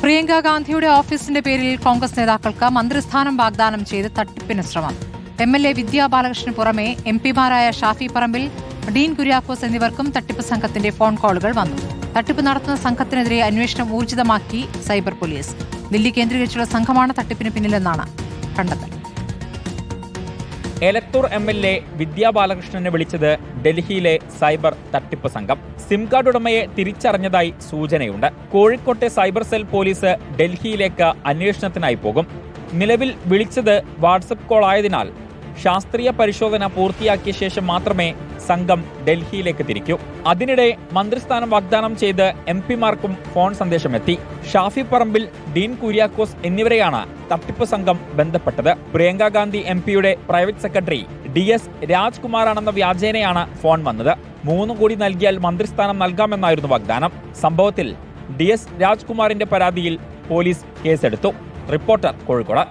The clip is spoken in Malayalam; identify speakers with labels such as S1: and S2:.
S1: പ്രിയങ്ക ഗാന്ധിയുടെ ഓഫീസിന്റെ പേരിൽ കോൺഗ്രസ് നേതാക്കൾക്ക് മന്ത്രിസ്ഥാനം വാഗ്ദാനം ചെയ്ത് തട്ടിപ്പിന് ശ്രമം. MLA വിദ്യാ ബാലകൃഷ്ണന് പുറമെ MP-മാരായ ഷാഫി പറമ്പിൽ, ഡീൻ കുര്യാക്കോസ് എന്നിവർക്കും തട്ടിപ്പ് സംഘത്തിന്റെ ഫോൺ കോളുകൾ വന്നു. തട്ടിപ്പ് നടത്തുന്ന സംഘത്തിനെതിരെ അന്വേഷണം ഊർജിതമാക്കി സൈബർ പോലീസ്. ദില്ലി കേന്ദ്രീകരിച്ചുള്ള സംഘമാണ് തട്ടിപ്പിന് പിന്നിലെന്നാണ് കണ്ടെത്തൽ.
S2: എലത്തൂർ MLA വിദ്യാ ബാലകൃഷ്ണനെ വിളിച്ചത് ഡൽഹിയിലെ സൈബർ തട്ടിപ്പ് സംഘം. സിം കാർഡ് ഉടമയെ തിരിച്ചറിഞ്ഞതായി സൂചനയുണ്ട്. കോഴിക്കോട്ടെ സൈബർ സെൽ പോലീസ് ഡൽഹിയിലേക്ക് അന്വേഷണത്തിനായി പോകും. നിലവിൽ വിളിച്ചത് വാട്സപ്പ് കോൾ ആയതിനാൽ ശാസ്ത്രീയ പരിശോധന പൂർത്തിയാക്കിയ ശേഷം മാത്രമേ സംഘം ഡൽഹിയിലേക്ക് തിരിക്കൂ. അതിനിടെ മന്ത്രിസ്ഥാനം വാഗ്ദാനം ചെയ്ത് MP-മാർക്കും ഫോൺ സന്ദേശമെത്തി. ഷാഫി പറമ്പിൽ, ഡീൻ കുര്യാക്കോസ് എന്നിവരെയാണ് തട്ടിപ്പ് സംഘം ബന്ധപ്പെട്ടത്. പ്രിയങ്ക ഗാന്ധി MP-യുടെ പ്രൈവറ്റ് സെക്രട്ടറി DS രാജ്കുമാറാണെന്ന വ്യാജേനയാണ് ഫോൺ വന്നത്. 3 കോടി നൽകിയാൽ മന്ത്രിസ്ഥാനം നൽകാമെന്നായിരുന്നു വാഗ്ദാനം. സംഭവത്തിൽ DS രാജ്കുമാറിന്റെ പരാതിയിൽ പോലീസ് കേസെടുത്തു. റിപ്പോർട്ടർ, കോഴിക്കോട്.